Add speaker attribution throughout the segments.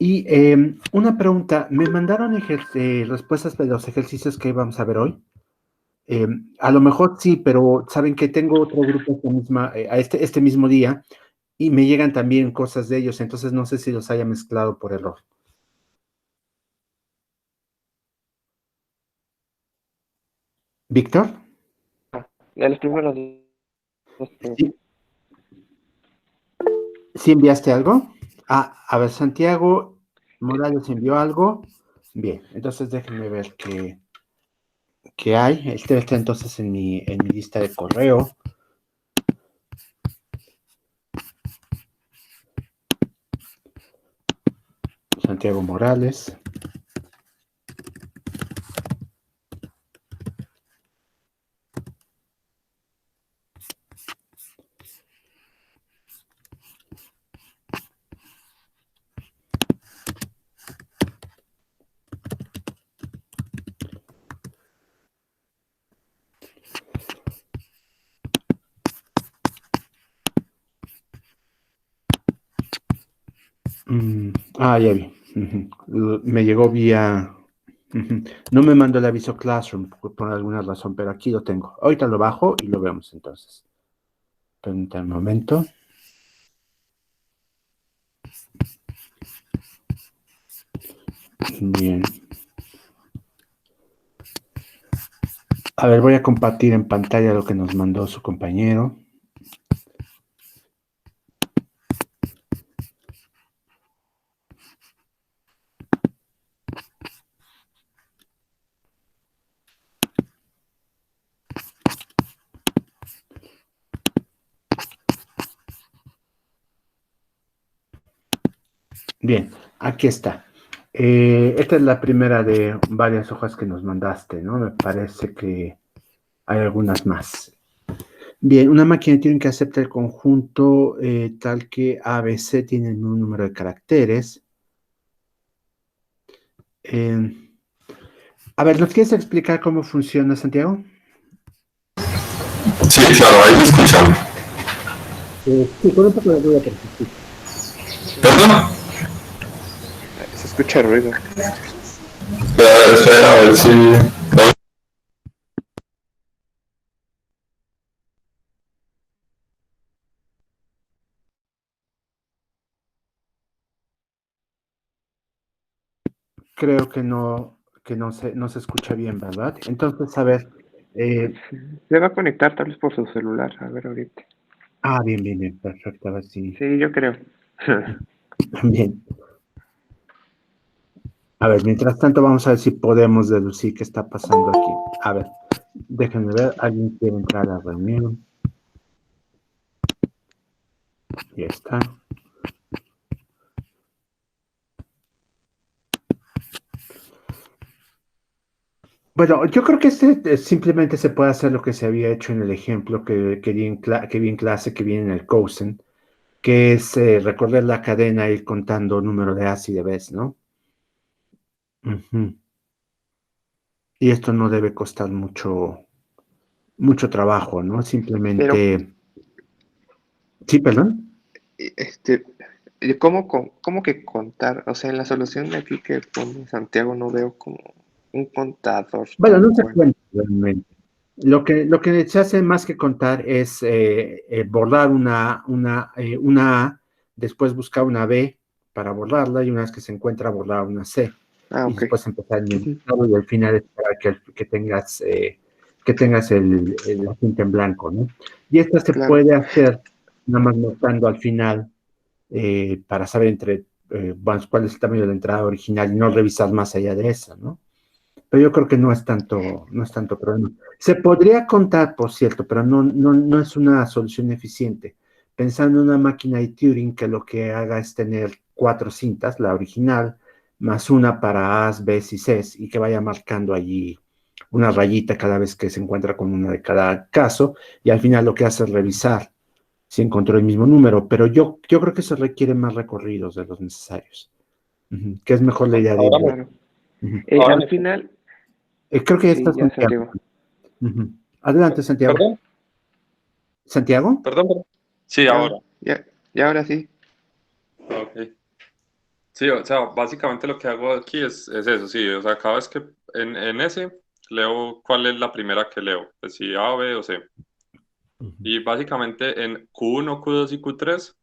Speaker 1: Y una pregunta, me mandaron respuestas de los ejercicios que íbamos a ver hoy. A lo mejor sí, pero saben que tengo otro grupo a este mismo día y me llegan también cosas de ellos, entonces no sé si los haya mezclado por error. ¿Víctor?
Speaker 2: De los primeros dos.
Speaker 1: ¿Sí, sí enviaste algo? Ah, a ver, Santiago Morales envió algo. Bien, entonces déjenme ver qué hay. Este está entonces en mi lista de correo. Santiago Morales. Ya vi. Me llegó vía. No me mandó el aviso Classroom por alguna razón, pero aquí lo tengo. Ahorita lo bajo y lo vemos entonces. Permítanme un momento. Bien. A ver, voy a compartir en pantalla lo que nos mandó su compañero. Bien, aquí está. Esta es la primera de varias hojas que nos mandaste, ¿no? Me parece que hay algunas más. Bien, una máquina Turing que acepta el conjunto tal que ABC tiene un número de caracteres. A ver, ¿nos quieres explicar cómo funciona, Santiago?
Speaker 3: Sí, claro, ahí me escuchan.
Speaker 1: Sí, con un poco de ruido, pero se escucha.
Speaker 3: ¿Perdón?
Speaker 2: Se escucha ruido.
Speaker 3: Espera, a ver si...
Speaker 1: Creo que no se escucha bien, ¿verdad? Entonces, a ver. eh,
Speaker 2: Se va a conectar tal vez por su celular. A ver ahorita.
Speaker 1: Bien, bien, bien, perfecto. A ver si.
Speaker 2: Sí, yo creo.
Speaker 1: Bien. A ver, mientras tanto, vamos a ver si podemos deducir qué está pasando aquí. A ver, déjenme ver. Alguien quiere entrar a la reunión. Ya está. Bueno, yo creo que simplemente se puede hacer lo que se había hecho en el ejemplo que vi en clase, que vi en el Coursera, que es recorrer la cadena e ir contando número de A's y de B's, ¿no? Ujú. Y esto no debe costar mucho trabajo, ¿no?
Speaker 2: Pero,
Speaker 1: Simplemente. Sí, perdón.
Speaker 2: este, ¿cómo que contar? O sea, en la solución de aquí que pone Santiago no veo como un contador
Speaker 1: Bueno,
Speaker 2: tal
Speaker 1: no se
Speaker 2: cual.
Speaker 1: cuenta realmente. Lo que se hace más que contar es borrar una A, después buscar una B para borrarla y una vez que se encuentra borrar una C
Speaker 2: Ah,
Speaker 1: y
Speaker 2: ok.
Speaker 1: después empezar el mismo
Speaker 2: Ujú,
Speaker 1: estado y al final esperar que tengas la cinta en blanco, ¿no? Y esta se
Speaker 2: claro.
Speaker 1: puede hacer nada más notando al final para saber cuál es el tamaño de la entrada original y no revisar más allá de esa, ¿no? Pero yo creo que no es tanto problema. Se podría contar, por cierto, pero no es una solución eficiente. Pensando en una máquina de Turing que lo que haga es tener 4 cintas, la original, más una para A's, B's y C's, y que vaya marcando allí una rayita cada vez que se encuentra con una de cada caso, y al final lo que hace es revisar si encontró el mismo número, pero yo creo que eso requiere más recorridos de los necesarios. Ujú, que es mejor la idea de ir.
Speaker 3: Ahora
Speaker 2: Claro.
Speaker 1: Ujú.
Speaker 2: Al final,
Speaker 1: Creo que ya está
Speaker 2: sí, ya
Speaker 1: Santiago.
Speaker 2: Santiago.
Speaker 1: Ujú. Adelante, Santiago.
Speaker 3: ¿Perdón?
Speaker 1: ¿Santiago?
Speaker 3: ¿Perdón? Sí,
Speaker 2: Ya,
Speaker 3: ahora.
Speaker 2: ya, ya ahora sí.
Speaker 3: Ok.
Speaker 4: Sí, o sea, básicamente lo que hago aquí es eso, sí, o sea, cada vez que en ese leo cuál es la primera que leo, pues si A, B o C.
Speaker 1: Ujú.
Speaker 4: Y básicamente en Q1, Q2 y Q3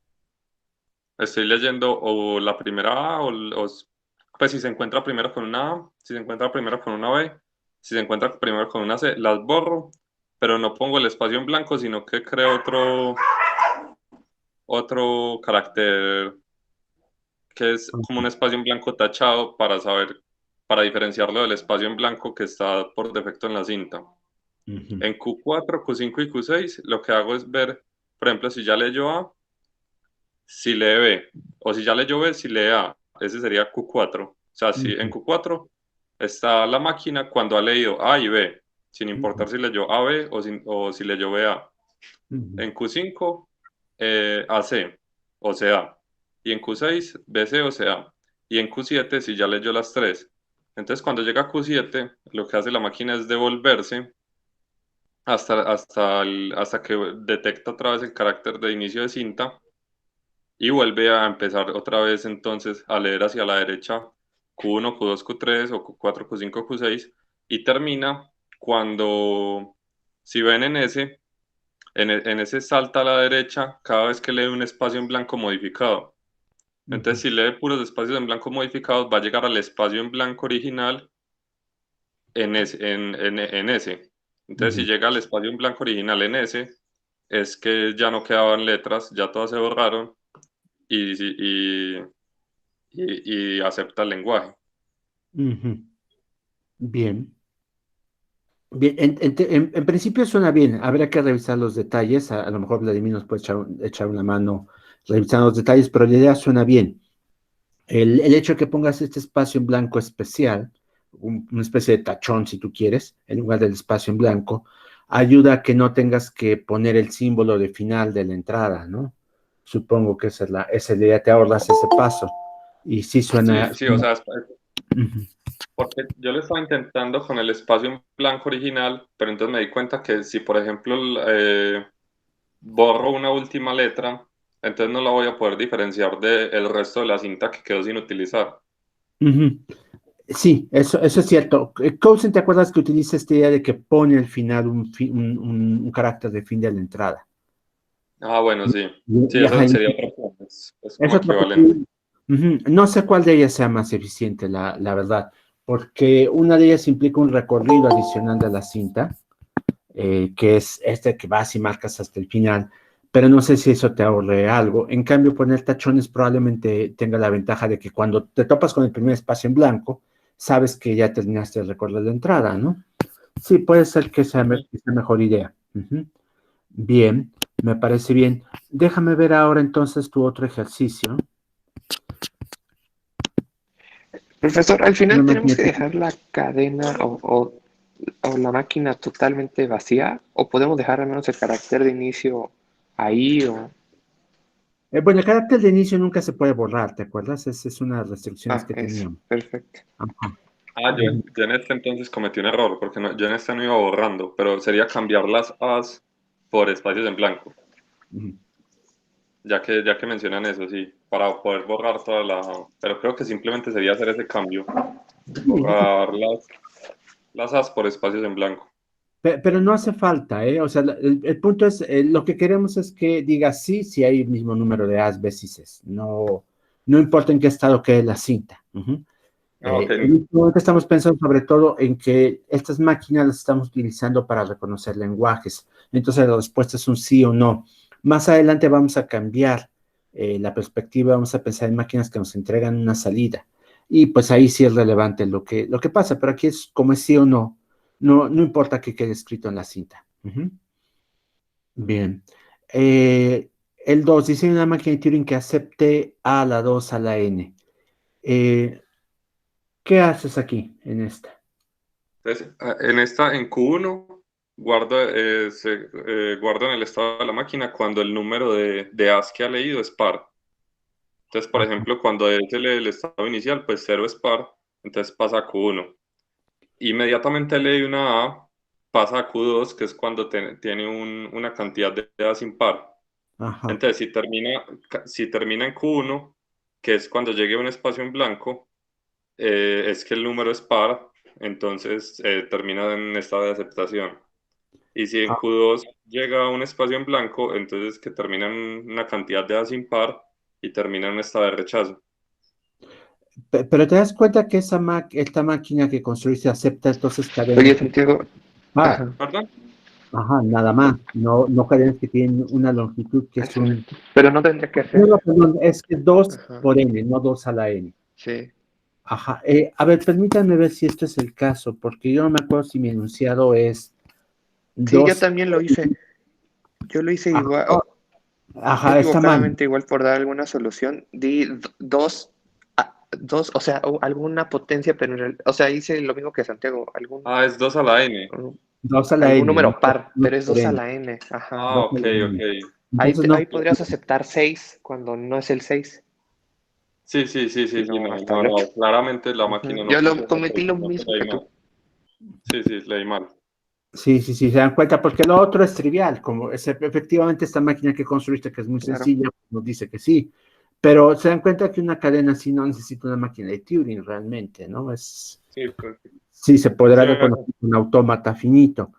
Speaker 4: estoy leyendo o la primera A pues si se encuentra primero con una A, si se encuentra primero con una B, si se encuentra primero con una C, las borro, pero no pongo el espacio en blanco, sino que creo otro carácter que es como un espacio en blanco tachado para saber, para diferenciarlo del espacio en blanco que está por defecto en la cinta.
Speaker 1: Ujú.
Speaker 4: En Q4, Q5 y Q6 lo que hago es ver, por ejemplo, si ya leyó A, si lee B, o si ya leyó B, si lee A. Ese sería Q4. O sea, si en
Speaker 1: Ujú.
Speaker 4: Q4 está la máquina cuando ha leído A y B, sin
Speaker 1: Ujú.
Speaker 4: importar si leyó A, B o si leyó B, A.
Speaker 1: Ujú.
Speaker 4: En Q5, AC, o sea, y en Q6, BC, o sea, y en Q7, si ya leyó las tres. Entonces, cuando llega a Q7, lo que hace la máquina es devolverse hasta que detecta otra vez el carácter de inicio de cinta y vuelve a empezar otra vez entonces a leer hacia la derecha Q1, Q2, Q3 o Q4, Q5, Q6 y termina cuando, si ven en ese salta a la derecha cada vez que lee un espacio en blanco modificado. Entonces,
Speaker 1: Ujú.
Speaker 4: si lee puros espacios en blanco modificados, va a llegar al espacio en blanco original en ese. Entonces, si
Speaker 1: Ujú.
Speaker 4: llega al espacio en blanco original en ese, es que ya no quedaban letras, ya todas se borraron y, y acepta el lenguaje.
Speaker 1: Ujú. Bien. Bien, en principio suena bien, habría que revisar los detalles, a lo mejor Vladimir nos puede echar una mano revisando los detalles, pero la idea suena bien. El hecho de que pongas este espacio en blanco especial, una especie de tachón si tú quieres, en lugar del espacio en blanco, ayuda a que no tengas que poner el símbolo de final de la entrada, ¿no? Supongo que esa es la idea, te ahorras ese paso. Y sí
Speaker 4: Sí,
Speaker 1: suena.
Speaker 4: sí, o sea,
Speaker 1: Ujú.
Speaker 4: porque yo lo estaba intentando con el espacio en blanco original, pero entonces me di cuenta que si, por ejemplo, borro una última letra, entonces no la voy a poder diferenciar del resto de la cinta que quedó sin utilizar.
Speaker 1: Ujú. Sí, eso es cierto. Coulson, ¿te acuerdas que utiliza esta idea de que pone al final un carácter de fin de la entrada?
Speaker 4: Ah, bueno, sí. Sí,
Speaker 1: Ajá,
Speaker 4: eso sería otro punto. Es como
Speaker 1: eso
Speaker 4: equivalente.
Speaker 1: ujú. No sé cuál de ellas sea más eficiente, la verdad, porque una de ellas implica un recorrido adicional de la cinta, que es este que vas y marcas hasta el final, pero no sé si eso te ahorre algo. En cambio, poner tachones probablemente tenga la ventaja de que cuando te topas con el primer espacio en blanco, sabes que ya terminaste el recorrido de entrada, ¿no? Sí, puede ser que sea,
Speaker 4: Ujú.
Speaker 1: que sea mejor idea. Ujú. Bien, me parece bien. Déjame ver ahora entonces tu otro ejercicio.
Speaker 2: Profesor, al
Speaker 1: Una
Speaker 2: final tenemos
Speaker 1: máquina
Speaker 2: que dejar la cadena o la máquina totalmente vacía, o podemos dejar al menos el carácter de inicio ahí, o...
Speaker 1: Bueno, el carácter de inicio nunca se puede borrar, ¿te acuerdas? Esa es una de las restricciones
Speaker 2: Ah,
Speaker 1: que
Speaker 2: eso,
Speaker 1: teníamos.
Speaker 2: perfecto.
Speaker 1: Ajá.
Speaker 4: Ah, yo en este entonces cometí un error, porque yo en este no iba borrando, pero sería cambiar las As por espacios en blanco,
Speaker 1: Ujú.
Speaker 4: ya que mencionan eso, sí, para poder borrar toda la... Pero creo que simplemente sería hacer ese cambio, borrar las As por espacios en blanco.
Speaker 1: Pero no hace falta, ¿eh? O sea, el punto es, lo que queremos es que diga sí, si hay el mismo número de As, Bs y Cs. No, no importa en qué estado quede la cinta. Ujú.
Speaker 4: Ah, ok.
Speaker 1: En este momento estamos pensando sobre todo en que estas máquinas las estamos utilizando para reconocer lenguajes. Entonces la respuesta es un sí o no. Más adelante vamos a cambiar la perspectiva, vamos a pensar en máquinas que nos entregan una salida. Y pues ahí sí es relevante lo que pasa, pero aquí es como es sí o no. No, no importa que quede escrito en la cinta. Ujú. Bien. El 2 dice una máquina de Turing que acepte a la 2 a la n. Eh, ¿Qué haces aquí en esta?
Speaker 4: Entonces, en Q1, guardo en el estado de la máquina cuando el número de As que ha leído es par. Entonces, por
Speaker 1: Ajá,
Speaker 4: ejemplo, cuando es el estado inicial, pues cero es par, entonces pasa a Q1. Inmediatamente lee una A, pasa a Q2, que es cuando tiene una cantidad de As impar.
Speaker 1: ajá.
Speaker 4: Entonces, si termina en Q1, que es cuando llegue a un espacio en blanco, es que el número es par, entonces termina en estado de aceptación. Y si en
Speaker 1: Ah,
Speaker 4: Q2 llega a un espacio en blanco, entonces que termina en una cantidad de as impar y termina en un estado de rechazo.
Speaker 1: pero te das cuenta que esta máquina que construiste acepta entonces cadenas
Speaker 2: Oye, Santiago,
Speaker 1: par.
Speaker 2: ajá,
Speaker 4: ¿Perdón?
Speaker 1: Ajá, nada más. No, no cadenas que tienen una longitud que es un.
Speaker 2: exacto. Pero no tendría que
Speaker 1: No,
Speaker 2: hacer,
Speaker 1: no, perdón, es que 2
Speaker 2: ajá,
Speaker 1: por n, no 2 a la n.
Speaker 2: sí.
Speaker 1: Ajá. A ver, permítanme ver si esto es el caso, porque yo no me acuerdo si mi enunciado es
Speaker 2: Sí, yo
Speaker 1: 2.
Speaker 2: también lo hice. Yo lo hice igual.
Speaker 1: Ajá,
Speaker 2: Yo
Speaker 1: ajá, está mal.
Speaker 2: equivocadamente igual por dar alguna solución, di dos, dos, o sea, alguna potencia, pero o sea, hice lo mismo que Santiago,
Speaker 4: Ah, es 2 a la n.
Speaker 1: Dos a la
Speaker 2: algún
Speaker 1: n, no,
Speaker 2: número par,
Speaker 1: no
Speaker 2: pero es
Speaker 1: por
Speaker 2: 2 a
Speaker 1: n.
Speaker 2: la n, ajá.
Speaker 4: Ah,
Speaker 1: 2 a
Speaker 4: ok,
Speaker 1: la
Speaker 4: ok.
Speaker 1: n. Entonces
Speaker 2: Ahí
Speaker 1: no.
Speaker 2: podrías aceptar 6 cuando no es el 6,
Speaker 4: Sí, sí, sí, sí, sí,
Speaker 2: sino
Speaker 4: no,
Speaker 2: hasta
Speaker 4: no,
Speaker 2: el
Speaker 4: no,
Speaker 2: 8.
Speaker 4: claramente la máquina
Speaker 2: Ujú.
Speaker 4: no
Speaker 2: Yo lo
Speaker 4: funciona,
Speaker 2: cometí lo
Speaker 4: no te
Speaker 2: mismo
Speaker 4: leí
Speaker 2: que
Speaker 4: mal.
Speaker 2: tú,
Speaker 4: Sí, sí, leí mal.
Speaker 1: Sí, sí, sí, se dan cuenta, porque lo otro es trivial, como efectivamente esta máquina que construiste, que es muy
Speaker 2: claro.
Speaker 1: sencilla, nos dice que sí, pero se dan cuenta que una cadena así no necesita una máquina de Turing realmente, ¿no?
Speaker 4: Sí, pues,
Speaker 1: Sí, se podrá
Speaker 4: sí,
Speaker 1: reconocer un autómata finito.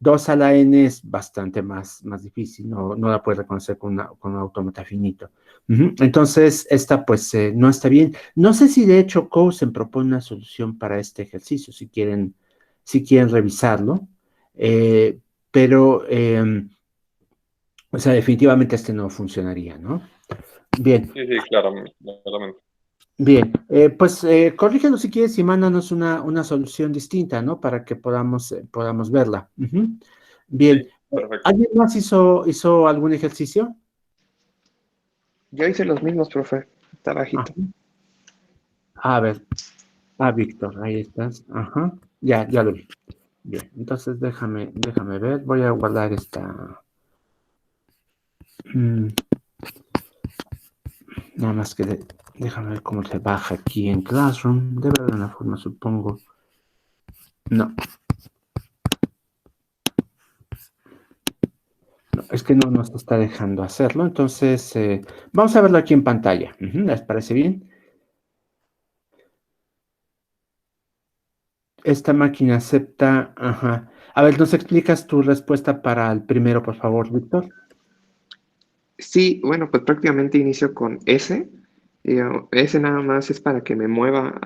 Speaker 1: 2 a la n es bastante más difícil, no la puedes reconocer con un autómata finito. Ujú. Entonces, esta pues no está bien. No sé si de hecho Cosen propone una solución para este ejercicio, si quieren revisarlo, eh, pero, o sea, definitivamente este no funcionaría, ¿no? Bien,
Speaker 4: sí, sí, claramente, claramente.
Speaker 1: bien, pues corrígelo si quieres y mándanos una solución distinta, ¿no? Para que podamos verla. Ujú. Bien,
Speaker 4: Sí, perfecto.
Speaker 1: ¿alguien más hizo algún ejercicio?
Speaker 2: Yo hice los mismos, profe, está
Speaker 1: Ajá.
Speaker 2: bajito.
Speaker 1: A ver, Víctor, ahí estás. Ajá, ya lo vi. Bien, entonces déjame ver, voy a guardar esta. mm, Nada más que déjame ver cómo se baja aquí en Classroom. Debe haber una forma, supongo. No, no, es que no nos está dejando hacerlo. Entonces, vamos a verlo aquí en pantalla. Ujú, ¿les parece bien? Esta máquina acepta. Ajá. A ver, ¿nos explicas tu respuesta para el primero, por favor, Víctor?
Speaker 2: Sí, bueno, pues prácticamente inicio con S. S nada más es para que me mueva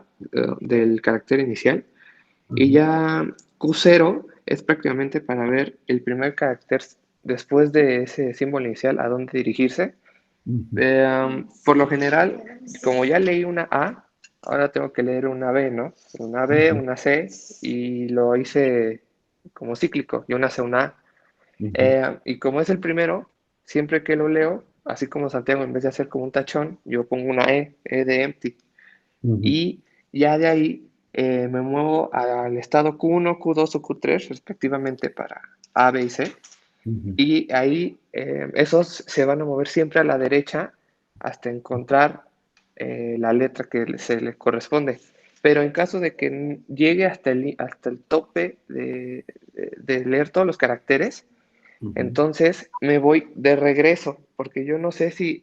Speaker 2: del carácter inicial. Y
Speaker 1: Ujú,
Speaker 2: ya Q0 es prácticamente para ver el primer carácter después de ese símbolo inicial a dónde dirigirse.
Speaker 1: ujú,
Speaker 2: Por lo general, como ya leí una A, ahora tengo que leer una B, ¿no? Una B,
Speaker 1: ujú,
Speaker 2: una C, y lo hice como cíclico, y una C, una A.
Speaker 1: ujú,
Speaker 2: Y como es el primero, siempre que lo leo, así como Santiago, en vez de hacer como un tachón, yo pongo una E de empty.
Speaker 1: ujú,
Speaker 2: Y ya de ahí me muevo al estado Q1, Q2 o Q3, respectivamente, para A, B y C.
Speaker 1: ujú,
Speaker 2: Y ahí esos se van a mover siempre a la derecha hasta encontrar la letra que se le corresponde. Pero en caso de que llegue hasta el tope de leer todos los caracteres,
Speaker 1: ujú,
Speaker 2: entonces me voy de regreso, porque yo no sé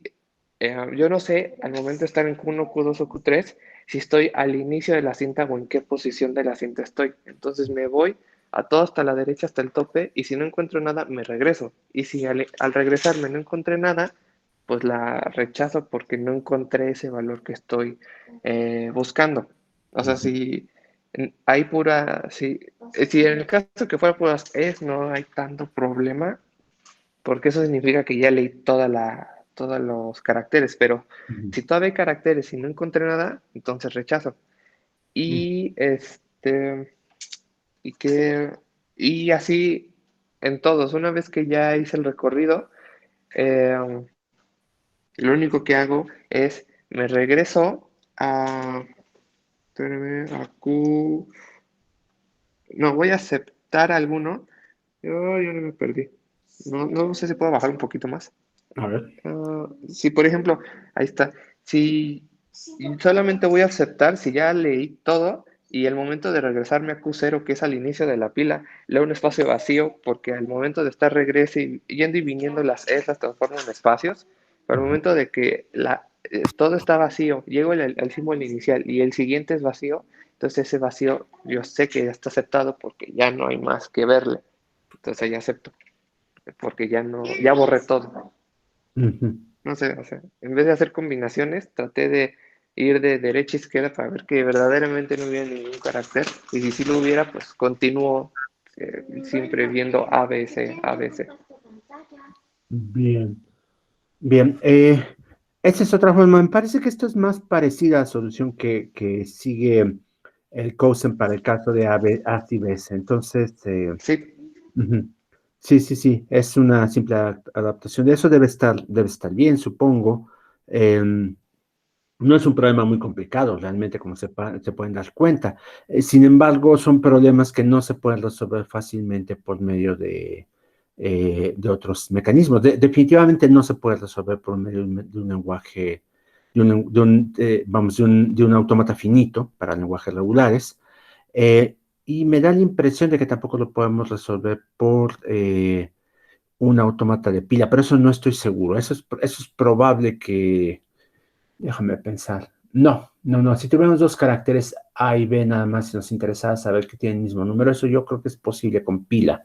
Speaker 2: al momento de estar en Q1, Q2 o Q3, si estoy al inicio de la cinta o en qué posición de la cinta estoy. Entonces me voy a todo hasta la derecha, hasta el tope, y si no encuentro nada, me regreso. Y si al regresarme no encontré nada, pues la rechazo porque no encontré ese valor que estoy buscando. O sea,
Speaker 1: ujú,
Speaker 2: si hay si en el caso que fuera puras es, no hay tanto problema, porque eso significa que ya leí todos los caracteres, pero
Speaker 1: ujú,
Speaker 2: si todavía hay caracteres y no encontré nada, entonces rechazo.
Speaker 1: ujú.
Speaker 2: Y y que, y así en todos, una vez que ya hice el recorrido, eh, lo único que hago es me regreso espérame, a Q, no, voy a aceptar alguno. Yo no me perdí. No sé si puedo bajar un poquito más.
Speaker 1: A ver.
Speaker 2: Si, por ejemplo, ahí está. Si solamente voy a aceptar si ya leí todo y el momento de regresarme a Q0, que es al inicio de la pila, leo un espacio vacío porque al momento de estar yendo y viniendo las S las transformo en espacios. Pero al
Speaker 1: Ujú,
Speaker 2: momento de que la todo está vacío, llego al símbolo inicial y el siguiente es vacío, entonces ese vacío yo sé que ya está aceptado porque ya no hay más que verle, entonces ya acepto, porque ya no, ya borré todo.
Speaker 1: Ujú.
Speaker 2: No sé, o sea, en vez de hacer combinaciones, traté de ir de derecha a izquierda para ver que verdaderamente no hubiera ningún carácter, y si sí lo hubiera, pues continúo siempre viendo A, B, C, A, B, C.
Speaker 1: Bien, bien. Esa es otra forma. Me parece que esto es más parecida a la solución que sigue el Cousin para el caso de A, C, B, C. Entonces,
Speaker 2: Sí,
Speaker 1: ujú. Sí, sí, sí, es una simple adaptación. De eso debe estar bien, supongo. No es un problema muy complicado, realmente, como se pueden dar cuenta. Sin embargo, son problemas que no se pueden resolver fácilmente por medio de otros mecanismos. Definitivamente no se puede resolver por medio de un lenguaje, vamos, de un autómata finito para lenguajes regulares. Y me da la impresión de que tampoco lo podemos resolver por un autómata de pila, pero eso no estoy seguro. Eso es probable que. Déjame pensar. No, no, no. Si tuviéramos dos caracteres A y B nada más, si nos interesaba saber que tienen el mismo número, eso yo creo que es posible con pila.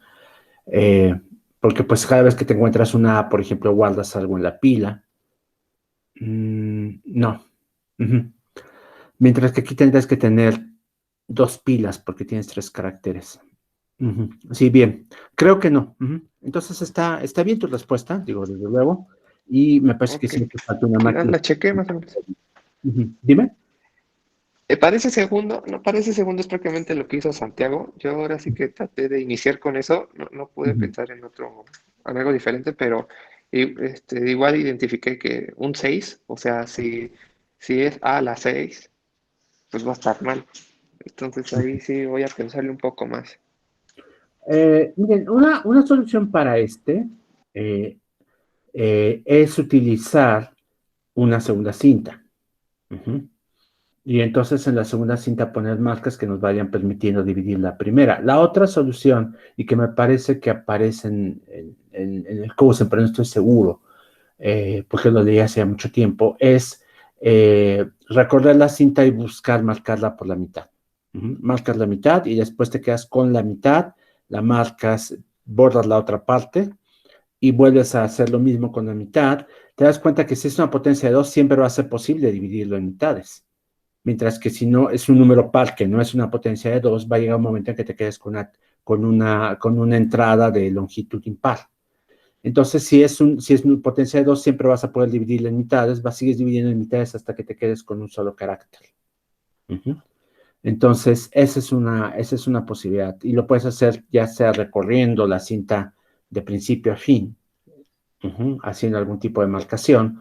Speaker 1: Eh, Porque pues cada vez que te encuentras una A, por ejemplo, guardas algo en la pila. No. Ujú. Mientras que aquí tendrás que tener dos pilas porque tienes tres caracteres. Ujú. Sí, bien. Creo que no. Ujú. Entonces está bien tu respuesta, digo, desde luego. Y me parece que
Speaker 2: ok.
Speaker 1: sí me falta una
Speaker 2: La,
Speaker 1: máquina.
Speaker 2: la chequé más o menos.
Speaker 1: Ujú. Dime.
Speaker 2: Parece segundo, no parece segundo es prácticamente lo que hizo Santiago. Yo ahora sí que traté de iniciar con eso, no pude
Speaker 1: Ujú.
Speaker 2: pensar en algo diferente, pero igual identifiqué que un 6, o sea, si es A la 6, pues va a estar mal. Entonces ahí sí voy a pensarle un poco más.
Speaker 1: Miren, una solución para eh, es utilizar una segunda cinta. Ujú. Y entonces en la segunda cinta poner marcas que nos vayan permitiendo dividir la primera. La otra solución, y que me parece que aparece en el Cousin, pero no estoy seguro, porque lo leí hace mucho tiempo, es recorrer la cinta y buscar marcarla por la mitad. Ujú. Marcas la mitad y después te quedas con la mitad, la marcas, borras la otra parte y vuelves a hacer lo mismo con la mitad. Te das cuenta que si es una potencia de 2 siempre va a ser posible dividirlo en mitades. Mientras que si no es un número par que no es una potencia de 2 va a llegar un momento en que te quedes con una entrada de longitud impar. Entonces, si es una potencia de 2 siempre vas a poder dividirla en mitades, sigues dividiendo en mitades hasta que te quedes con un solo carácter. Ujú. Entonces, esa es una posibilidad. Y lo puedes hacer ya sea recorriendo la cinta de principio a fin, haciendo algún tipo de marcación,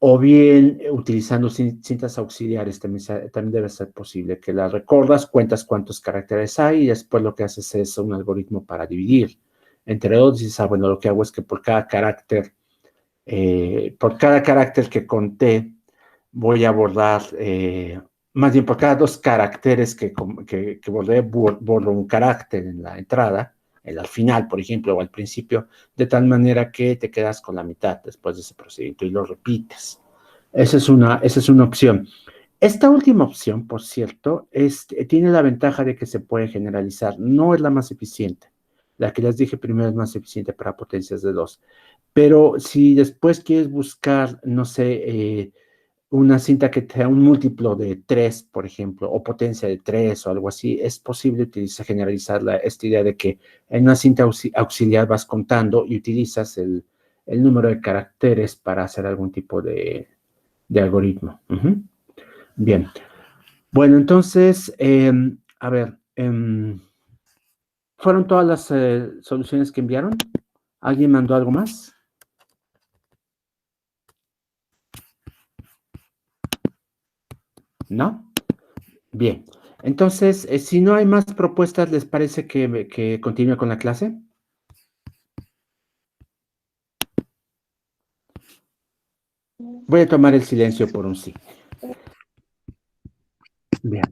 Speaker 1: o bien utilizando cintas auxiliares, también debe ser posible que las recorras, cuentas cuántos caracteres hay y después lo que haces es un algoritmo para dividir entre dos. Y dices, bueno, lo que hago es que por cada carácter que conté, voy a borrar, más bien por cada dos caracteres que borré, borro un carácter en la entrada, al final, por ejemplo, o al principio, de tal manera que te quedas con la mitad después de ese procedimiento y lo repites. Esa es una opción. Esta última opción, por cierto, tiene la ventaja de que se puede generalizar. No es la más eficiente. La que les dije primero es más eficiente para potencias de 2. Pero si después quieres buscar, no sé, una cinta que te da un múltiplo de 3, por ejemplo, o potencia de 3 o algo así, es posible generalizar esta idea de que en una cinta auxiliar vas contando y utilizas el número de caracteres para hacer algún tipo de algoritmo. Ujú. Bien. Bueno, entonces, a ver, ¿fueron todas las soluciones que enviaron? ¿Alguien mandó algo más? ¿No? Bien. Entonces, si no hay más propuestas, ¿les parece que continúe con la clase? Voy a tomar el silencio por un sí. Bien.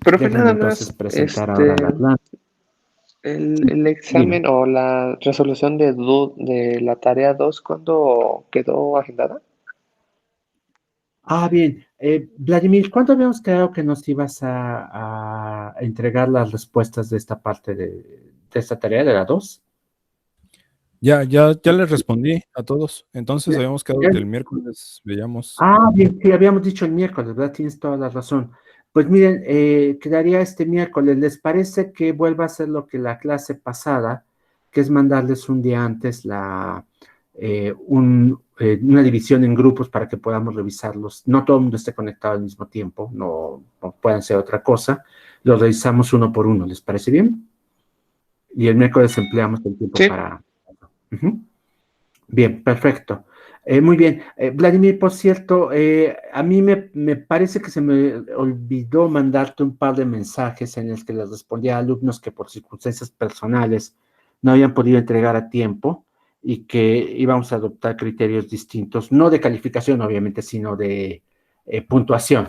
Speaker 2: Profe,
Speaker 1: Déjenme
Speaker 2: nada
Speaker 1: entonces
Speaker 2: más,
Speaker 1: presentar ahora la clase.
Speaker 2: el
Speaker 1: Dime.
Speaker 2: examen o la resolución de la tarea 2, ¿cuándo quedó agendada?
Speaker 1: Bien. Vladimir, ¿cuándo habíamos quedado que nos ibas a entregar las respuestas de esta parte de esta tarea de la 2?
Speaker 5: Ya les respondí a todos. Entonces habíamos quedado que el miércoles veíamos.
Speaker 1: Bien, sí, habíamos dicho el miércoles, ¿verdad? Tienes toda la razón. Pues miren, quedaría este miércoles. ¿Les parece que vuelva a hacer lo que la clase pasada, que es mandarles un día antes una división en grupos para que podamos revisarlos? No todo el mundo esté conectado al mismo tiempo, no puedan ser otra cosa. Los revisamos uno por uno, ¿les parece bien? Y el miércoles empleamos el tiempo
Speaker 2: Sí.
Speaker 1: para... Ujú. Bien, perfecto. Muy bien. Vladimir, por cierto, a mí me parece que se me olvidó mandarte un par de mensajes en los que les respondía a alumnos que por circunstancias personales no habían podido entregar a tiempo y que íbamos a adoptar criterios distintos, no de calificación, obviamente, sino de puntuación.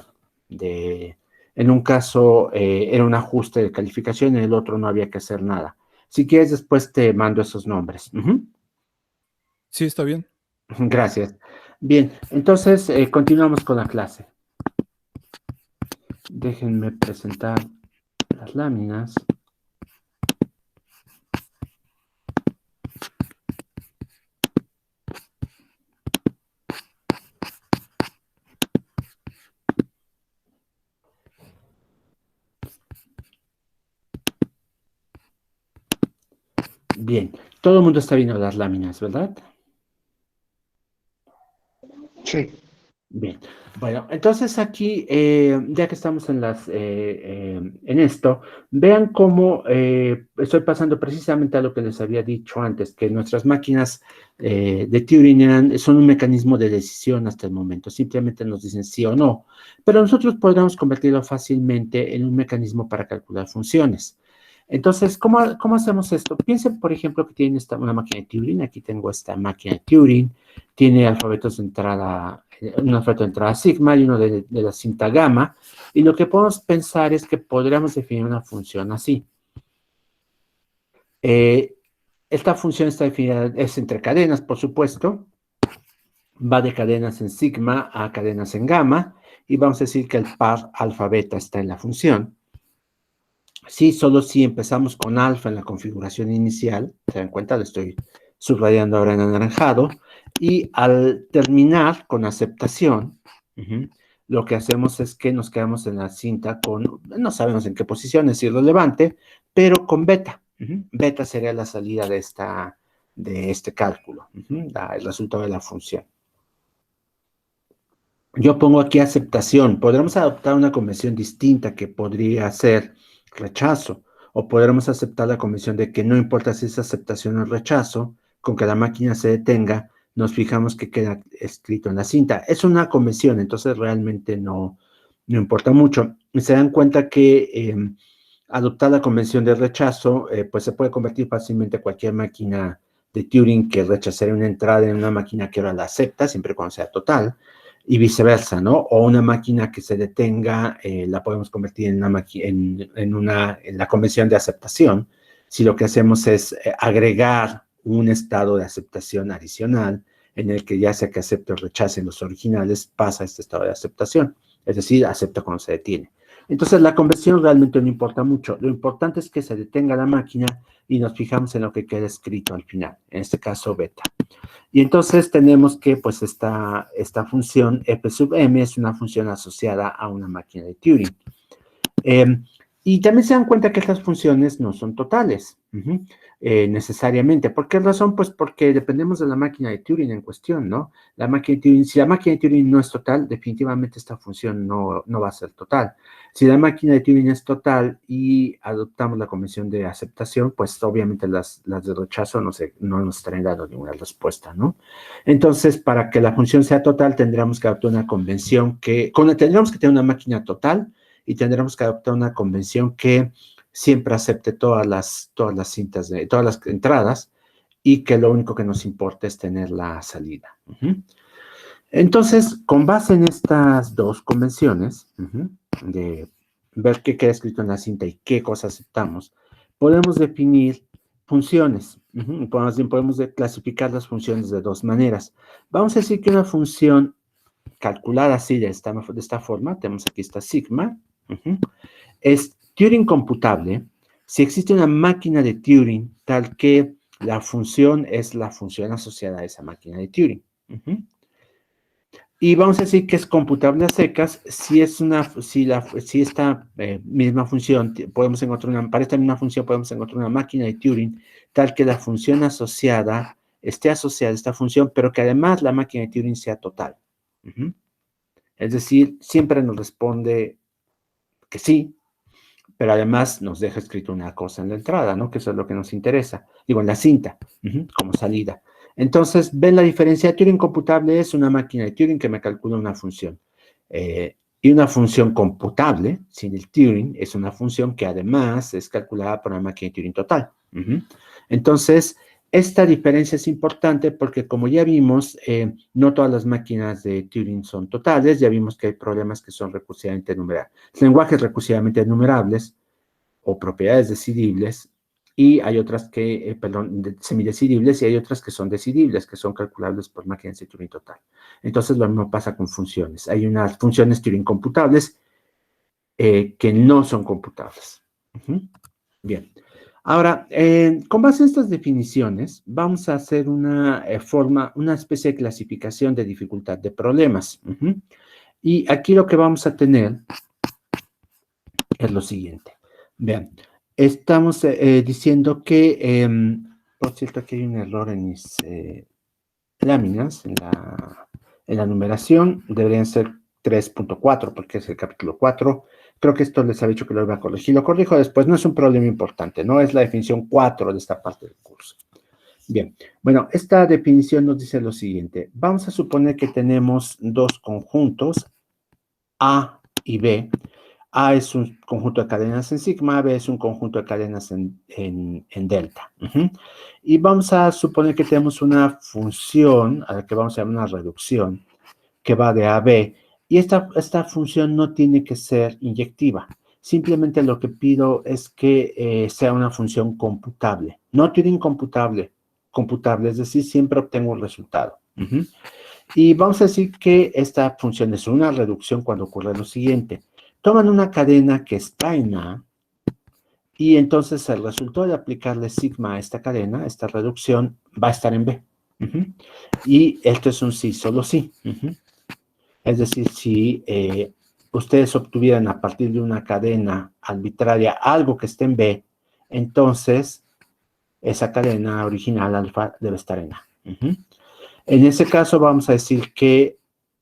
Speaker 1: En un caso era un ajuste de calificación, en el otro no había que hacer nada. Si quieres, después te mando esos nombres. Ujú.
Speaker 5: Sí, está bien.
Speaker 1: Gracias. Bien, entonces continuamos con la clase. Déjenme presentar las láminas. Bien, todo el mundo está viendo las láminas, ¿verdad?
Speaker 2: Sí.
Speaker 1: Bien, bueno, entonces aquí, ya que estamos en esto, vean cómo estoy pasando precisamente a lo que les había dicho antes, que nuestras máquinas de Turing son un mecanismo de decisión hasta el momento, simplemente nos dicen sí o no, pero nosotros podríamos convertirlo fácilmente en un mecanismo para calcular funciones. Entonces, ¿cómo hacemos esto? Piensen, por ejemplo, que tienen una máquina de Turing, aquí tengo esta máquina de Turing, tiene alfabetos de entrada, un alfabeto de entrada sigma y uno de la cinta gamma, y lo que podemos pensar es que podríamos definir una función así. Esta función está definida, es entre cadenas, por supuesto, va de cadenas en sigma a cadenas en gamma, y vamos a decir que el par alfa-beta está en la función. Sí, solo si empezamos con alfa en la configuración inicial, se dan cuenta, lo estoy subrayando ahora en anaranjado, y al terminar con aceptación, lo que hacemos es que nos quedamos en la cinta con, no sabemos en qué posición, es irrelevante, pero con beta. Beta sería la salida de este cálculo, el resultado de la función. Yo pongo aquí aceptación. Podremos adoptar una convención distinta que podría ser rechazo, o podremos aceptar la convención de que no importa si es aceptación o rechazo, con que la máquina se detenga, nos fijamos que queda escrito en la cinta. Es una convención, entonces realmente no importa mucho. Y se dan cuenta que adoptar la convención de rechazo, pues se puede convertir fácilmente cualquier máquina de Turing que rechazaría una entrada en una máquina que ahora la acepta, siempre cuando sea total, y viceversa, ¿no? O una máquina que se detenga, la podemos convertir en la convención de aceptación, si lo que hacemos es agregar un estado de aceptación adicional, en el que ya sea que acepte o rechace los originales, pasa a este estado de aceptación, es decir, acepta cuando se detiene. Entonces, la conversión realmente no importa mucho. Lo importante es que se detenga la máquina y nos fijamos en lo que queda escrito al final, en este caso beta. Y entonces tenemos que, pues, esta función f sub m es una función asociada a una máquina de Turing. Y también se dan cuenta que estas funciones no son totales, necesariamente. ¿Por qué razón? Pues porque dependemos de la máquina de Turing en cuestión, ¿no? La máquina de Turing, si la máquina de Turing no es total, definitivamente esta función no va a ser total. Si la máquina de Turing es total y adoptamos la convención de aceptación, pues obviamente las de rechazo no nos estarán dando ninguna respuesta, ¿no? Entonces, para que la función sea total, tendríamos que adoptar una convención tendríamos que tener una máquina total y tendremos que adoptar una convención que siempre acepte todas las cintas, todas las entradas, y que lo único que nos importa es tener la salida. Entonces, con base en estas dos convenciones, de ver qué queda escrito en la cinta y qué cosas aceptamos, podemos definir funciones. Podemos clasificar las funciones de dos maneras. Vamos a decir que una función calculada así de esta forma, tenemos aquí esta sigma, es Turing computable si existe una máquina de Turing tal que la función es la función asociada a esa máquina de Turing. Y vamos a decir que es computable a secas si esta misma función, para esta misma función podemos encontrar una máquina de Turing tal que la función asociada esté asociada a esta función, pero que además la máquina de Turing sea total. Es decir, siempre nos responde que sí, pero además nos deja escrito una cosa en la entrada, ¿no? Que eso es lo que nos interesa. Digo, en la cinta, como salida. Entonces, ¿ven la diferencia? Turing computable es una máquina de Turing que me calcula una función. Y una función computable, sin el Turing, es una función que además es calculada por una máquina de Turing total. Entonces, esta diferencia es importante porque, como ya vimos, no todas las máquinas de Turing son totales. Ya vimos que hay problemas que son recursivamente enumerables. Lenguajes recursivamente enumerables o propiedades decidibles, y hay otras que, semidecidibles, y hay otras que son decidibles, que son calculables por máquinas de Turing total. Entonces, lo mismo pasa con funciones. Hay unas funciones Turing computables que no son computables. Bien. Ahora, con base en estas definiciones, vamos a hacer una especie de clasificación de dificultad de problemas. Y aquí lo que vamos a tener es lo siguiente. Vean, estamos diciendo que, por cierto, aquí hay un error en mis láminas, en la numeración, deberían ser 3.4, porque es el capítulo 4. Creo que esto les había dicho que lo iba a corregir. Lo corrijo después, no es un problema importante, no es la definición 4 de esta parte del curso. Bien, bueno, esta definición nos dice lo siguiente. Vamos a suponer que tenemos dos conjuntos, A y B. A es un conjunto de cadenas en sigma, B es un conjunto de cadenas en delta. Y vamos a suponer que tenemos una función, a la que vamos a llamar una reducción, que va de A a B, y esta función no tiene que ser inyectiva. Simplemente lo que pido es que sea una función computable. No Turing computable, es decir, siempre obtengo un resultado. Y vamos a decir que esta función es una reducción cuando ocurre lo siguiente. Toman una cadena que está en A, y entonces el resultado de aplicarle sigma a esta cadena, esta reducción, va a estar en B. Y esto es un sí, solo sí. Es decir, si ustedes obtuvieran a partir de una cadena arbitraria algo que esté en B, entonces esa cadena original alfa debe estar en A. En ese caso vamos a decir que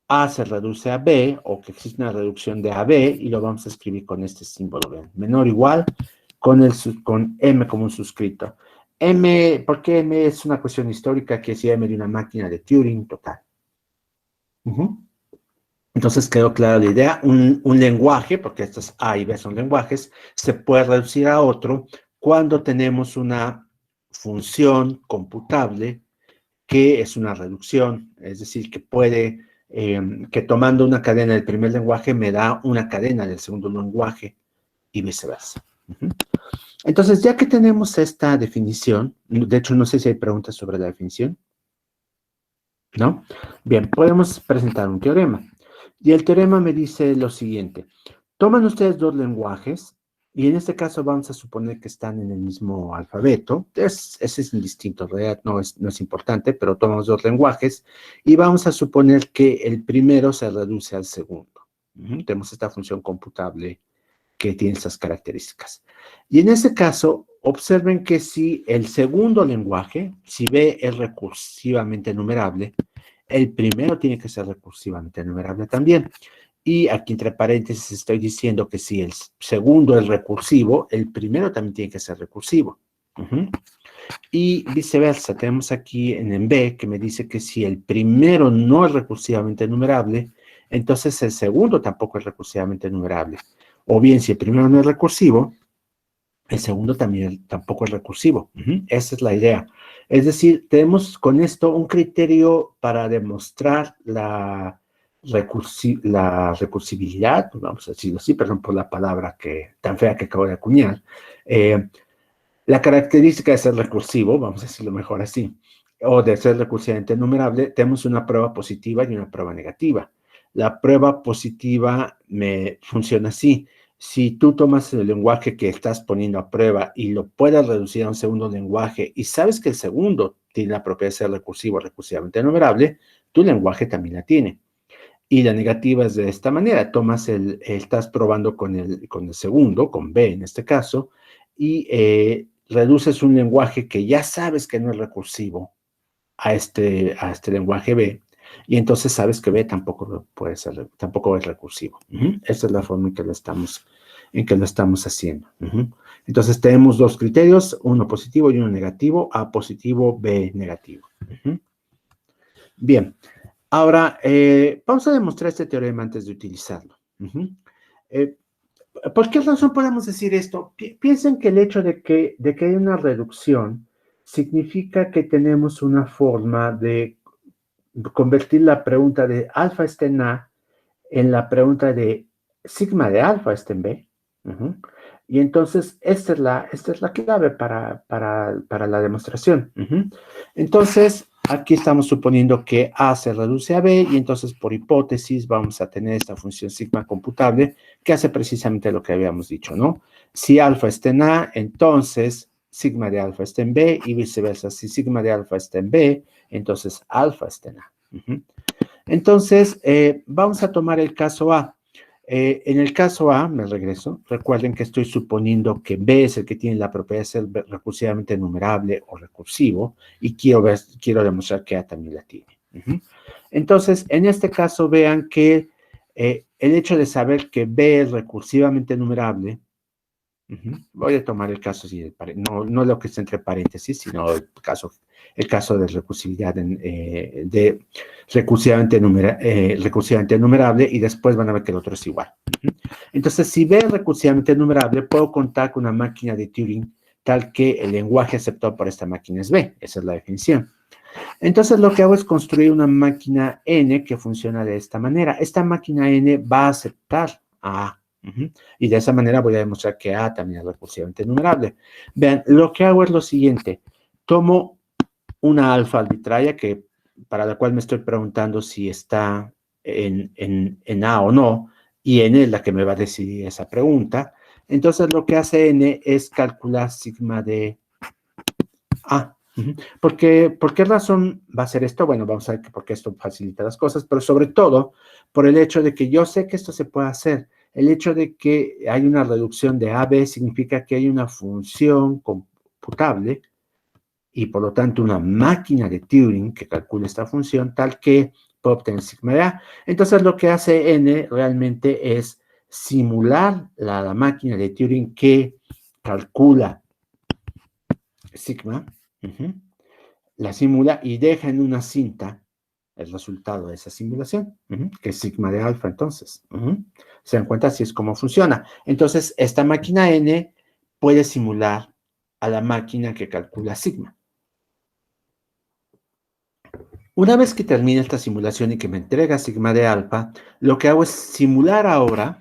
Speaker 1: A se reduce a B, o que existe una reducción de A a B, y lo vamos a escribir con este símbolo, ¿ven? Menor o igual, con M como un suscrito. M, ¿por qué M? Es una cuestión histórica, que es M de una máquina de Turing total. Entonces quedó clara la idea. Un lenguaje, porque estos A y B son lenguajes, se puede reducir a otro cuando tenemos una función computable que es una reducción, es decir, que puede, que tomando una cadena del primer lenguaje me da una cadena del segundo lenguaje y viceversa. Entonces, ya que tenemos esta definición, de hecho, no sé si hay preguntas sobre la definición, ¿no? Bien, podemos presentar un teorema. Y el teorema me dice lo siguiente. Toman ustedes dos lenguajes, y en este caso vamos a suponer que están en el mismo alfabeto. Ese es indistinto, en realidad no es importante, pero tomamos dos lenguajes, y vamos a suponer que el primero se reduce al segundo. Tenemos esta función computable que tiene esas características. Y en ese caso, observen que si el segundo lenguaje, si B es recursivamente enumerable, el primero tiene que ser recursivamente enumerable también. Y aquí entre paréntesis estoy diciendo que si el segundo es recursivo, el primero también tiene que ser recursivo. Y viceversa, tenemos aquí en B que me dice que si el primero no es recursivamente enumerable, entonces el segundo tampoco es recursivamente enumerable. O bien, si el primero no es recursivo, el segundo tampoco es recursivo. Esa es la idea. Es decir, tenemos con esto un criterio para demostrar la recursibilidad, vamos a decirlo así, perdón por la palabra tan fea que acabo de acuñar. La característica de ser recursivo, vamos a decirlo mejor así, o de ser recursivamente enumerable, tenemos una prueba positiva y una prueba negativa. La prueba positiva me funciona así. Si tú tomas el lenguaje que estás poniendo a prueba y lo puedes reducir a un segundo lenguaje y sabes que el segundo tiene la propiedad de ser recursivo, recursivamente enumerable, tu lenguaje también la tiene. Y la negativa es de esta manera. Tomas estás probando con el segundo, con B en este caso, y reduces un lenguaje que ya sabes que no es recursivo a este lenguaje B, y entonces sabes que B tampoco puede ser, tampoco es recursivo. Esta es la forma en que lo estamos haciendo. Entonces tenemos dos criterios, uno positivo y uno negativo, A positivo, B negativo. Bien, ahora vamos a demostrar este teorema antes de utilizarlo. ¿Por qué razón podemos decir esto? Piensen que el hecho de que hay una reducción significa que tenemos una forma de convertir la pregunta de alfa está en A en la pregunta de sigma de alfa está en B. Y entonces esta es la clave para la demostración. Entonces, aquí estamos suponiendo que A se reduce a B y entonces por hipótesis vamos a tener esta función sigma computable que hace precisamente lo que habíamos dicho, ¿no? Si alfa está en A, entonces sigma de alfa está en B y viceversa. Si sigma de alfa está en B, entonces alfa está en A. Entonces, vamos a tomar el caso A. En el caso A, me regreso, recuerden que estoy suponiendo que B es el que tiene la propiedad de ser recursivamente enumerable o recursivo, y quiero demostrar que A también la tiene. Entonces, en este caso, vean que el hecho de saber que B es recursivamente enumerable, voy a tomar el caso, no lo que está entre paréntesis, sino el caso de recursividad de recursivamente enumerable, y después van a ver que el otro es igual. Entonces, si B es recursivamente enumerable, puedo contar con una máquina de Turing tal que el lenguaje aceptado por esta máquina es B. Esa es la definición. Entonces, lo que hago es construir una máquina N que funciona de esta manera. Esta máquina N va a aceptar a A. Y de esa manera voy a demostrar que A también es recursivamente enumerable. Vean, lo que hago es lo siguiente. Tomo una alfa arbitraria para la cual me estoy preguntando si está en A o no, y N es la que me va a decidir esa pregunta. Entonces, lo que hace N es calcular sigma de A. ¿Por qué razón va a ser esto? Bueno, vamos a ver porque esto facilita las cosas, pero sobre todo por el hecho de que yo sé que esto se puede hacer. El hecho de que hay una reducción de AB significa que hay una función computable y por lo tanto una máquina de Turing que calcula esta función tal que puedo obtener sigma de A. Entonces lo que hace N realmente es simular la máquina de Turing que calcula sigma, la simula y deja en una cinta el resultado de esa simulación, que es sigma de alfa, entonces. ¿Se dan cuenta? Así es como funciona. Entonces, esta máquina N puede simular a la máquina que calcula sigma. Una vez que termine esta simulación y que me entrega sigma de alfa, lo que hago es simular ahora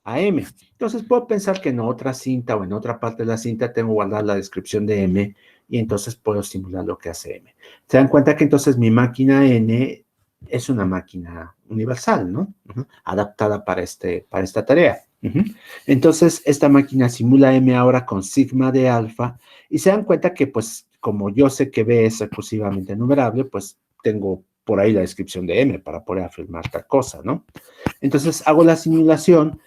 Speaker 1: a M. Entonces, puedo pensar que en otra cinta o en otra parte de la cinta tengo guardada la descripción de M y entonces puedo simular lo que hace M. Se dan cuenta que entonces mi máquina N es una máquina universal, ¿no? Adaptada para esta tarea. Entonces, esta máquina simula M ahora con sigma de alfa y se dan cuenta que, pues, como yo sé que B es recursivamente enumerable, pues tengo por ahí la descripción de M para poder afirmar tal cosa, ¿no? Entonces, hago la simulación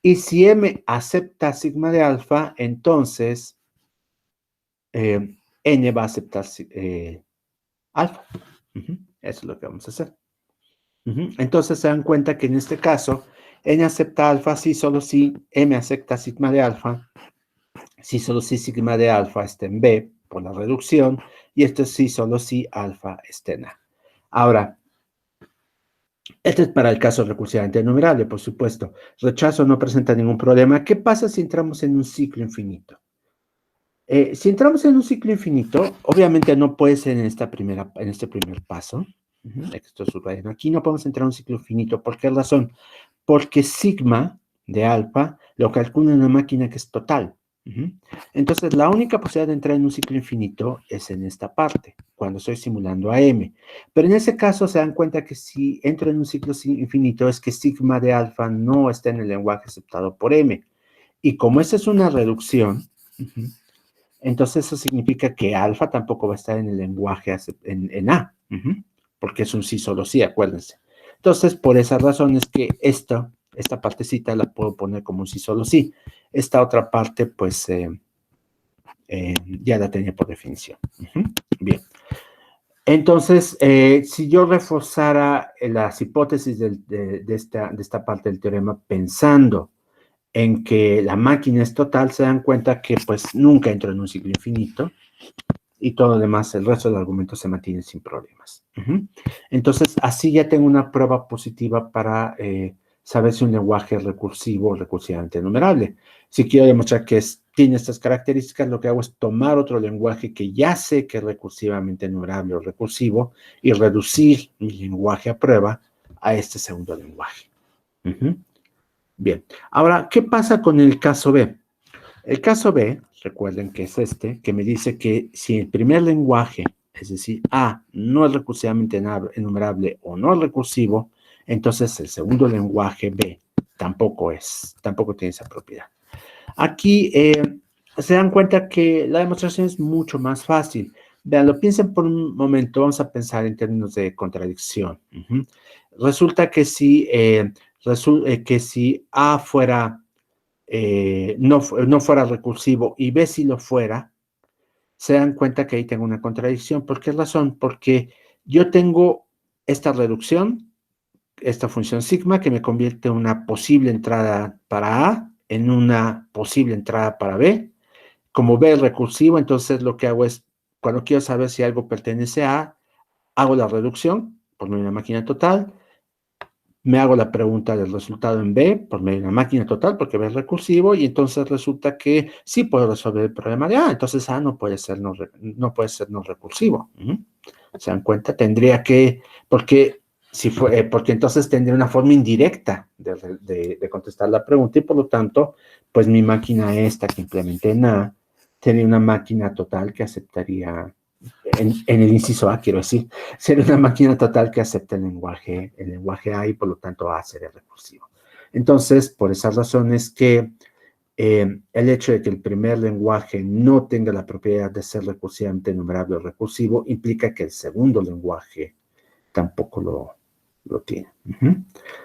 Speaker 1: y si M acepta sigma de alfa, entonces N va a aceptar alfa. Eso es lo que vamos a hacer. Entonces se dan cuenta que en este caso, N acepta alfa sí solo si M acepta sigma de alfa, sí solo si sigma de alfa está en B por la reducción, y esto sí solo si alfa está en A. Ahora, este es para el caso recursivamente enumerable, por supuesto. Rechazo no presenta ningún problema. ¿Qué pasa si entramos en un ciclo infinito? Si entramos en un ciclo infinito, obviamente no puede ser en este primer paso. Esto subrayo. Aquí no podemos entrar en un ciclo infinito. ¿Por qué razón? Porque sigma de alfa lo calcula una máquina que es total. Entonces, la única posibilidad de entrar en un ciclo infinito es en esta parte. cuando estoy simulando a M. Pero en ese caso se dan cuenta que si entro en un ciclo infinito es que sigma de alfa no está en el lenguaje aceptado por M. Y como esa es una reducción, entonces eso significa que alfa tampoco va a estar en el lenguaje en A, porque es un sí solo sí, acuérdense. Entonces, por esa razón es que esta partecita la puedo poner como un sí solo sí. Esta otra parte, pues, ya la tenía por definición. Bien. Entonces, si yo reforzara las hipótesis de esta parte del teorema pensando en que la máquina es total, se dan cuenta que pues nunca entro en un ciclo infinito y todo lo demás, el resto del argumento se mantiene sin problemas. Entonces, así ya tengo una prueba positiva para saber si un lenguaje es recursivo o recursivamente enumerable. Si quiero demostrar que tiene estas características, lo que hago es tomar otro lenguaje que ya sé que es recursivamente enumerable o recursivo y reducir mi lenguaje a prueba a este segundo lenguaje. Bien, ahora, ¿qué pasa con el caso B? El caso B, recuerden que es que me dice que si el primer lenguaje, es decir, A, no es recursivamente enumerable o no es recursivo, entonces el segundo lenguaje B tampoco tiene esa propiedad. Aquí se dan cuenta que la demostración es mucho más fácil. Vean, lo piensen por un momento, vamos a pensar en términos de contradicción. Resulta que si A fuera no fuera recursivo y B si lo fuera, se dan cuenta que ahí tengo una contradicción. ¿Por qué razón? Porque yo tengo esta reducción, esta función sigma que me convierte una posible entrada para A en una posible entrada para B. Como B es recursivo, entonces lo que hago es, cuando quiero saber si algo pertenece a A, hago la reducción por medio de una máquina total, me hago la pregunta del resultado en B por medio de una máquina total, porque B es recursivo, y entonces resulta que sí puedo resolver el problema de A, entonces A no puede ser no recursivo. ¿Se dan cuenta? Tendría que, porque entonces tendría una forma indirecta de contestar la pregunta, y por lo tanto, pues mi máquina esta que implementé en A, sería una máquina total que aceptaría, en el inciso A, quiero decir, sería una máquina total que acepta el lenguaje A y por lo tanto A sería recursivo. Entonces, por esas razones que el hecho de que el primer lenguaje no tenga la propiedad de ser recursivamente enumerable o recursivo implica que el segundo lenguaje tampoco lo tiene.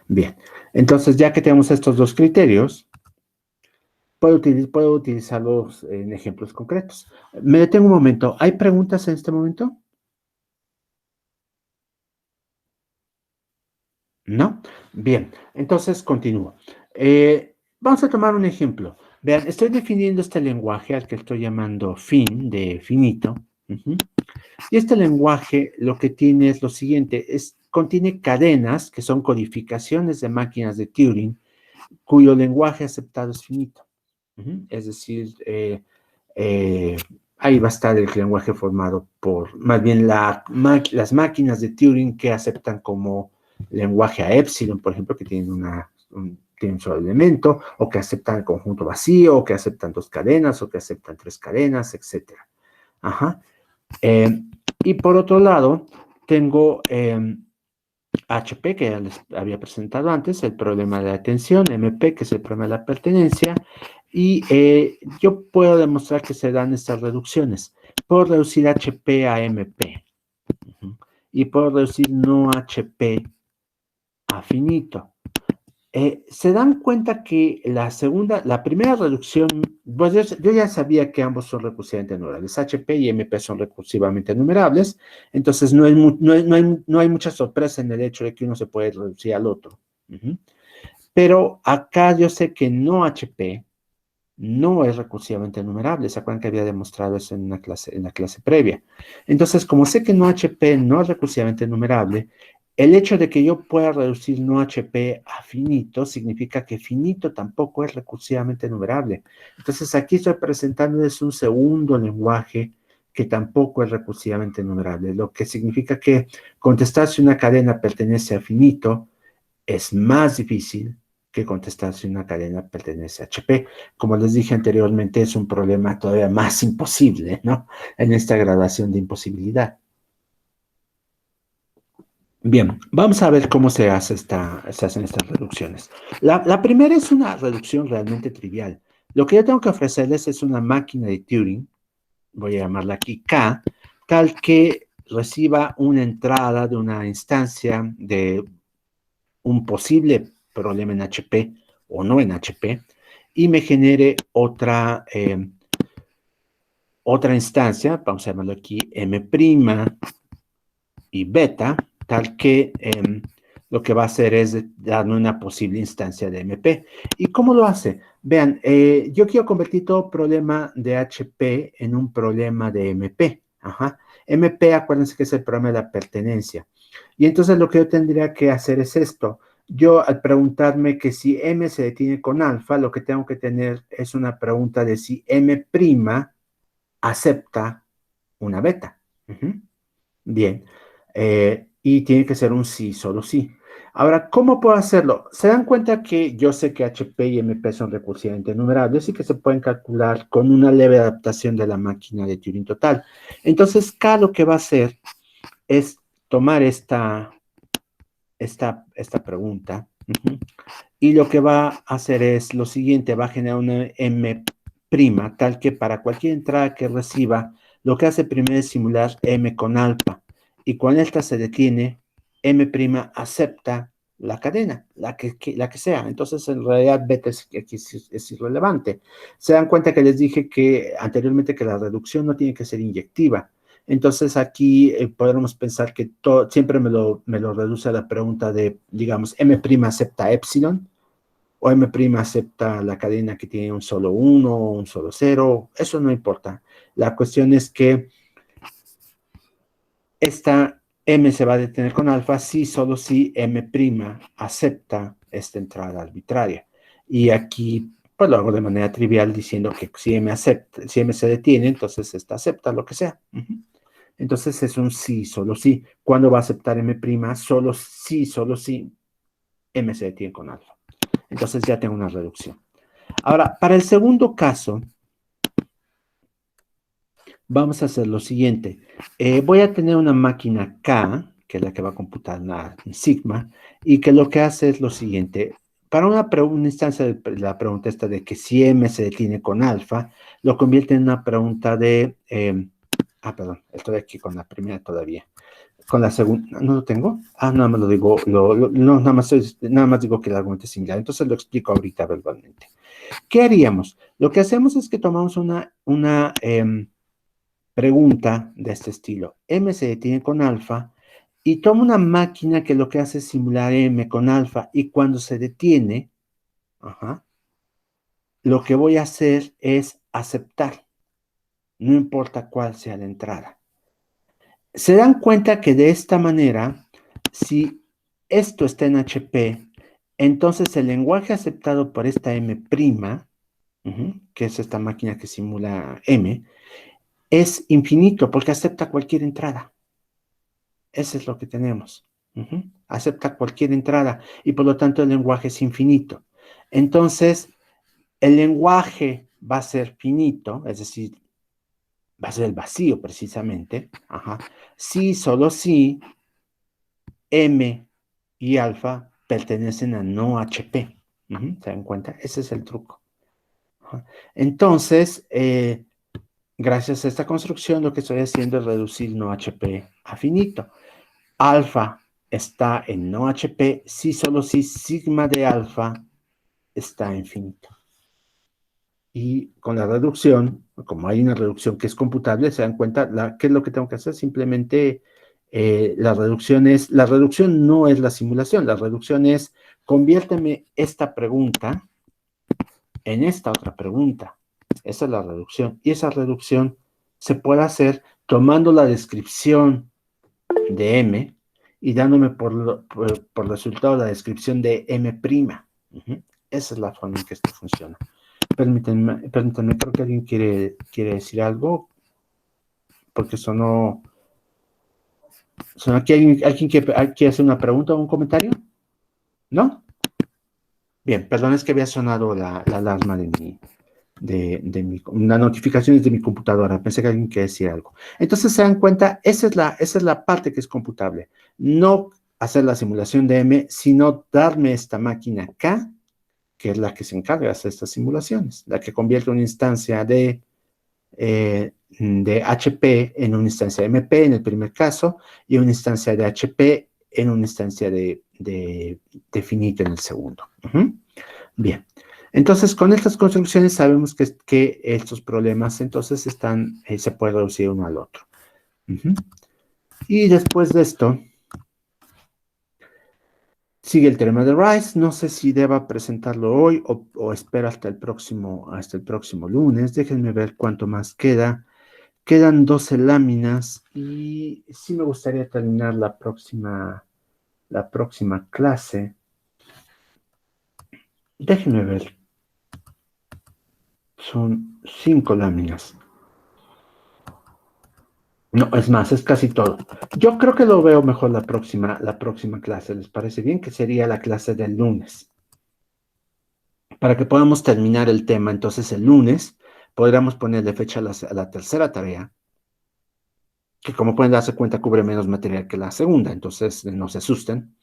Speaker 1: Bien, entonces ya que tenemos estos dos criterios, puedo utilizarlos en ejemplos concretos. Me detengo un momento. ¿Hay preguntas en este momento? ¿No? Bien, entonces continúo. Vamos a tomar un ejemplo. Vean, estoy definiendo este lenguaje al que estoy llamando fin, de finito. Y este lenguaje lo que tiene es lo siguiente, contiene cadenas que son codificaciones de máquinas de Turing cuyo lenguaje aceptado es finito. Es decir, ahí va a estar el lenguaje formado por, más bien, las máquinas de Turing que aceptan como lenguaje a epsilon, por ejemplo, que tienen un solo elemento, o que aceptan el conjunto vacío, o que aceptan 2 cadenas, o que aceptan 3 cadenas, etc. Y por otro lado, tengo HP, que ya les había presentado antes, el problema de la atención, MP, que es el problema de la pertenencia, y yo puedo demostrar que se dan estas reducciones. Puedo reducir HP a MP, y puedo reducir no HP a finito. Se dan cuenta que la primera reducción, pues yo ya sabía que ambos son recursivamente enumerables, HP y MP son recursivamente enumerables, entonces no hay mucha sorpresa en el hecho de que uno se puede reducir al otro. Pero acá yo sé que no HP no es recursivamente enumerable. ¿Se acuerdan que había demostrado eso en la clase previa? Entonces, como sé que no HP no es recursivamente enumerable, el hecho de que yo pueda reducir no HP a finito significa que finito tampoco es recursivamente enumerable. Entonces, aquí estoy presentándoles un segundo lenguaje que tampoco es recursivamente enumerable, lo que significa que contestar si una cadena pertenece a finito es más difícil que contestar si una cadena pertenece a HP. Como les dije anteriormente, es un problema todavía más imposible, ¿no? En esta gradación de imposibilidad. Bien, vamos a ver cómo se hacen estas reducciones. La primera es una reducción realmente trivial. Lo que yo tengo que ofrecerles es una máquina de Turing, voy a llamarla aquí K, tal que reciba una entrada de una instancia de un posible problema en HP o no en HP y me genere otra instancia, vamos a llamarlo aquí M' y beta, tal que lo que va a hacer es darme una posible instancia de MP. ¿Y cómo lo hace? Vean, yo quiero convertir todo problema de HP en un problema de MP. Ajá. MP, acuérdense que es el problema de la pertenencia. Y entonces lo que yo tendría que hacer es esto. Yo al preguntarme que si M se detiene con alfa, lo que tengo que tener es una pregunta de si M' acepta una beta. Bien. Y tiene que ser un sí, solo sí. Ahora, ¿cómo puedo hacerlo? Se dan cuenta que yo sé que HP y MP son recursivamente enumerables y que se pueden calcular con una leve adaptación de la máquina de Turing total. Entonces, K lo que va a hacer es tomar esta pregunta y lo que va a hacer es lo siguiente, va a generar una M' tal que para cualquier entrada que reciba, lo que hace primero es simular M con alfa y cuando esta se detiene, M' acepta la cadena, la que sea. Entonces, en realidad, beta es irrelevante. Se dan cuenta que les dije que anteriormente que la reducción no tiene que ser inyectiva. Entonces, aquí podremos pensar que siempre me lo reduce a la pregunta de, digamos, M' acepta epsilon o M' acepta la cadena que tiene un solo 1 o un solo 0. Eso no importa. La cuestión es que esta M se va a detener con alfa si solo si M' acepta esta entrada arbitraria. Y aquí pues lo hago de manera trivial diciendo que si M se detiene, entonces esta acepta lo que sea. Entonces es un sí, solo sí. ¿Cuándo va a aceptar M'? Solo sí, M se detiene con alfa. Entonces ya tengo una reducción. Ahora, para el segundo caso, vamos a hacer lo siguiente. Voy a tener una máquina K, que es la que va a computar en sigma, y que lo que hace es lo siguiente. Para una instancia de la pregunta esta de que si M se detiene con alfa, lo convierte en una pregunta de... perdón, estoy aquí con la primera todavía. Con la segunda, ¿no lo tengo? Nada más lo digo, no, nada más digo que el argumento es similar. Entonces lo explico ahorita verbalmente. ¿Qué haríamos? Lo que hacemos es que tomamos una pregunta de este estilo. M se detiene con alfa y tomo una máquina que lo que hace es simular M con alfa y cuando se detiene, lo que voy a hacer es aceptar, no importa cuál sea la entrada. Se dan cuenta que de esta manera, si esto está en HP, entonces el lenguaje aceptado por esta M', que es esta máquina que simula M, es infinito porque acepta cualquier entrada. Eso es lo que tenemos. Acepta cualquier entrada y por lo tanto el lenguaje es infinito. Entonces, el lenguaje va a ser finito, es decir, va a ser el vacío precisamente. Si, solo si M y alfa pertenecen a no HP. ¿Se dan cuenta? Ese es el truco. Entonces, gracias a esta construcción, lo que estoy haciendo es reducir no HP a finito. Alfa está en no HP si solo si sigma de alfa está en finito. Y con la reducción, como hay una reducción que es computable, se dan cuenta, ¿qué es lo que tengo que hacer? Simplemente la reducción no es la simulación, la reducción es conviérteme esta pregunta en esta otra pregunta. Esa es la reducción. Y esa reducción se puede hacer tomando la descripción de M y dándome por resultado la descripción de M'. Esa es la forma en que esto funciona. Permítanme, creo que alguien quiere decir algo, porque sonó aquí alguien quiere hacer una pregunta o un comentario, ¿no? Bien, perdón, es que había sonado la alarma las notificaciones de mi computadora, pensé que alguien quería decir algo. Entonces se dan cuenta, esa es la parte que es computable. No hacer la simulación de M, sino darme esta máquina K, que es la que se encarga de hacer estas simulaciones, la que convierte una instancia de HP en una instancia de MP en el primer caso, y una instancia de HP en una instancia de finito en el segundo. Bien. Entonces, con estas construcciones sabemos que estos problemas entonces se puede reducir uno al otro. Y después de esto, sigue el teorema de Rice. No sé si deba presentarlo hoy o espero hasta el próximo lunes. Déjenme ver cuánto más queda. Quedan 12 láminas y sí me gustaría terminar la próxima clase. Déjenme ver. Son 5 láminas. No, es más, es casi todo. Yo creo que lo veo mejor la próxima clase. ¿Les parece bien? Que sería la clase del lunes. Para que podamos terminar el tema, entonces el lunes podríamos ponerle fecha a la tercera tarea, que como pueden darse cuenta cubre menos material que la segunda, entonces no se asusten.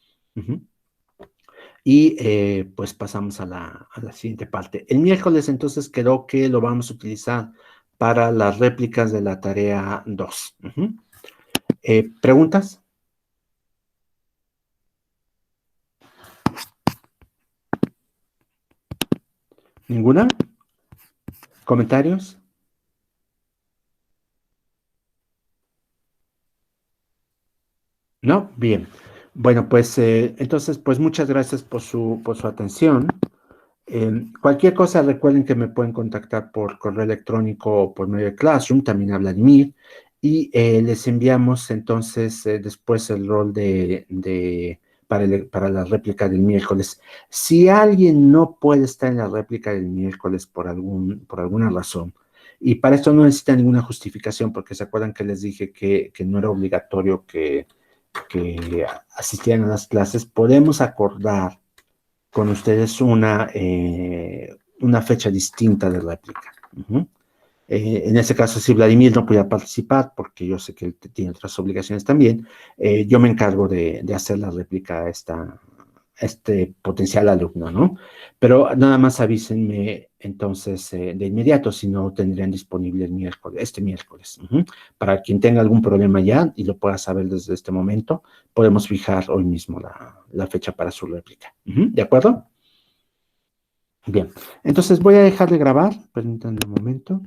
Speaker 1: Y pues pasamos a la siguiente parte. El miércoles entonces quedó que lo vamos a utilizar para las réplicas de la tarea 2. ¿Preguntas? ¿Ninguna? ¿Comentarios? ¿No? Bien. Bueno, pues entonces, pues muchas gracias por su atención. Cualquier cosa, recuerden que me pueden contactar por correo electrónico o por medio de Classroom, también a Vladimir, y les enviamos entonces después el rol para la réplica del miércoles. Si alguien no puede estar en la réplica del miércoles por alguna razón, y para esto no necesita ninguna justificación, porque se acuerdan que les dije que no era obligatorio que asistieran a las clases, podemos acordar con ustedes una fecha distinta de réplica. En este caso, si Vladimir no podía participar, porque yo sé que él tiene otras obligaciones también, yo me encargo de hacer la réplica a este potencial alumno, ¿no? Pero nada más avísenme entonces de inmediato, si no tendrían disponible este miércoles. Para quien tenga algún problema ya y lo pueda saber desde este momento, podemos fijar hoy mismo la fecha para su réplica. ¿De acuerdo? Bien, entonces voy a dejar de grabar, permítanme un momento.